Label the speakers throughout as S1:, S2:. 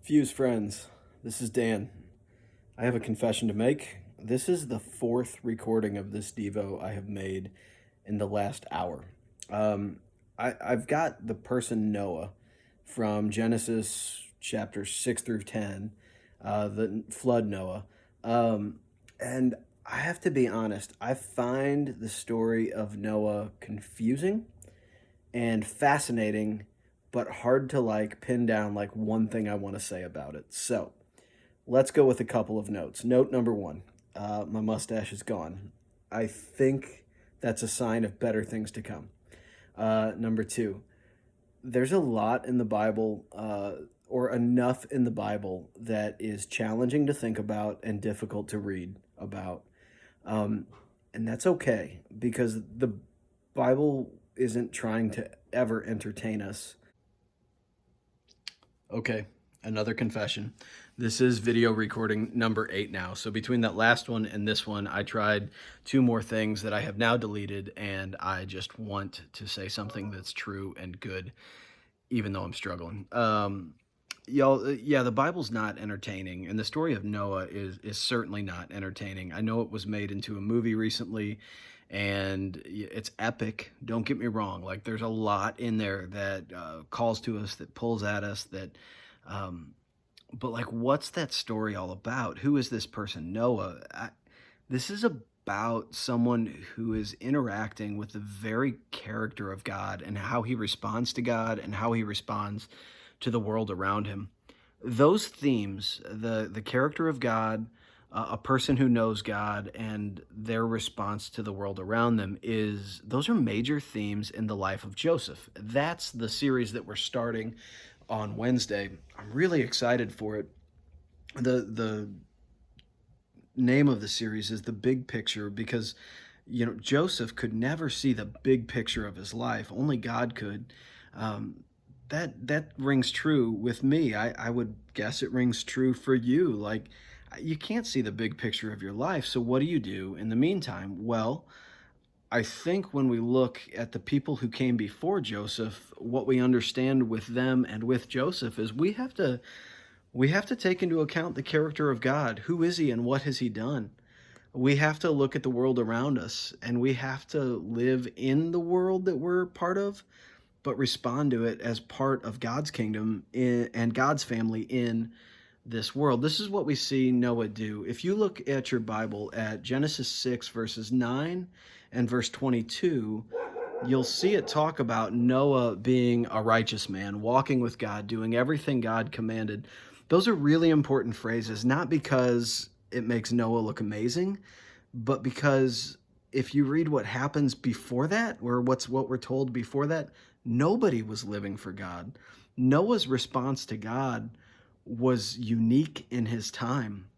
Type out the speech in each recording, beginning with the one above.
S1: Fuse friends, this is Dan. I have a confession to make. This is the fourth recording of this Devo I have made in the last hour. Um, I've got the person Noah from Genesis chapter 6 through 10, the flood Noah. Um, and I have to be honest, I find the story of Noah confusing and fascinating, but hard to pin down one thing I want to say about it. So let's go with a couple of notes. Note number one, my mustache is gone. I think that's a sign of better things to come. Number two, there's a lot in the Bible, or enough in the Bible, that is challenging to think about and difficult to read about. Um, and that's okay because the Bible isn't trying to ever entertain us. Okay, another confession. This is video recording number 8 now. So between that last one and this one, I tried two more things that I have now deleted, and I just want to say something that's true and good, even though I'm struggling. Y'all, yeah, the Bible's not entertaining, and the story of Noah is certainly not entertaining. I know it was made into a movie recently, and it's epic. Don't get me wrong. Like, there's a lot in there that calls to us, that pulls at us, that. But like, what's that story all about? Who is this person, Noah? This is about someone who is interacting with the very character of God and how he responds to God and how he responds to the world around him. Those themes, the character of God, a person who knows God, and their response to the world around them, is those are major themes in the life of Joseph. That's the series that we're starting on Wednesday. I'm really excited for it. The name of the series is The Big Picture, because Joseph could never see the big picture of his life. Only God could. That rings true with me. I would guess it rings true for you. Like, you can't see the big picture of your life. So what do you do in the meantime? Well, I think when we look at the people who came before Joseph, what we understand with them and with Joseph is we have to take into account the character of God. Who is he and what has he done? We have to look at the world around us, and we have to live in the world that we're part of, but respond to it as part of God's kingdom and God's family in this world. This is what we see Noah do. If you look at your Bible at Genesis 6 verses 9 and verse 22, you'll see it talk about Noah being a righteous man, walking with God, doing everything God commanded. Those are really important phrases, not because it makes Noah look amazing, but because if you read what happens before that, or what we're told before that, nobody was living for God. Noah's response to God was unique in his time.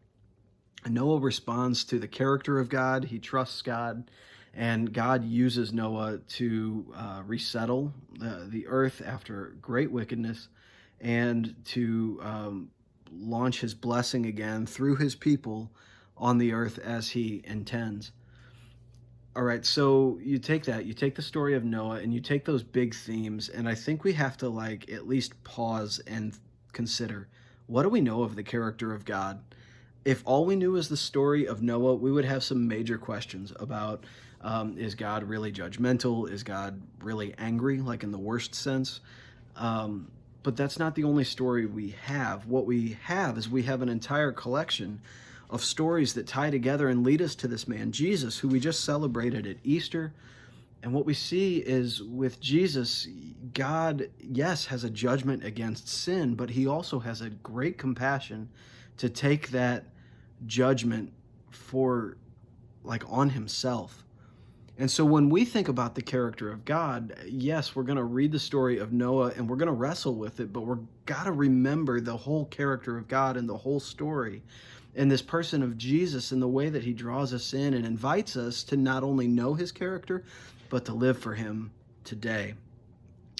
S1: Noah responds to the character of God. He trusts God, and God uses Noah to resettle the earth after great wickedness, and to launch his blessing again through his people on the earth as he intends. All right, so you take the story of Noah, and you take those big themes, and I think we have to at least pause and consider, what do we know of the character of God? If all we knew is the story of Noah, we would have some major questions about, is God really judgmental? Is God really angry, like in the worst sense? But that's not the only story we have. What we have is we have an entire collection of stories that tie together and lead us to this man, Jesus, who we just celebrated at Easter. And what we see is with Jesus, God, yes, has a judgment against sin, but he also has a great compassion to take that judgment for on himself. And so when we think about the character of God, yes, we're going to read the story of Noah and we're going to wrestle with it, but we're got to remember the whole character of God and the whole story, and this person of Jesus, and the way that he draws us in and invites us to not only know his character, but to live for him today.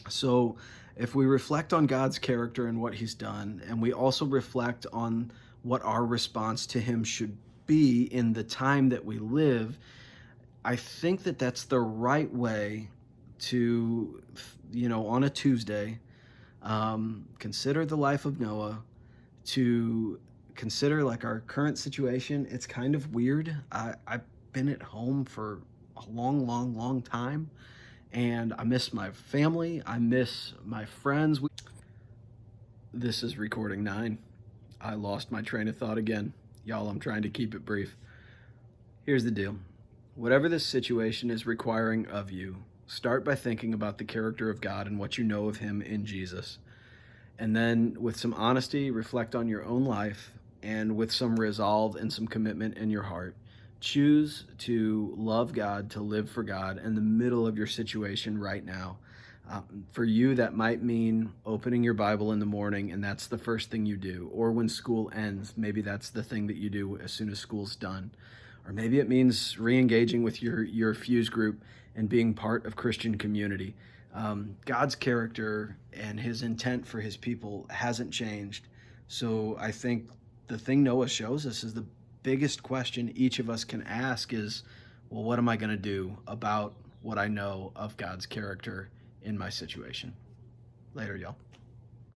S1: So if we reflect on God's character and what he's done, and we also reflect on what our response to him should be in the time that we live, I think that that's the right way to, on a Tuesday, consider the life of Noah, to consider like our current situation. It's kind of weird. I've been at home for a long, long, long time, and I miss my family. I miss my friends. This is recording 9. I lost my train of thought again. Y'all, I'm trying to keep it brief. Here's the deal. Whatever this situation is requiring of you, start by thinking about the character of God and what you know of him in Jesus. And then, with some honesty, reflect on your own life, and with some resolve and some commitment in your heart, choose to love God, to live for God in the middle of your situation right now. For you, that might mean opening your Bible in the morning, and that's the first thing you do. Or when school ends, maybe that's the thing that you do as soon as school's done. Or maybe it means re-engaging with your Fuse group and being part of Christian community. God's character and his intent for his people hasn't changed. So I think the thing Noah shows us is the biggest question each of us can ask is, well, what am I going to do about what I know of God's character in my situation? Later, y'all.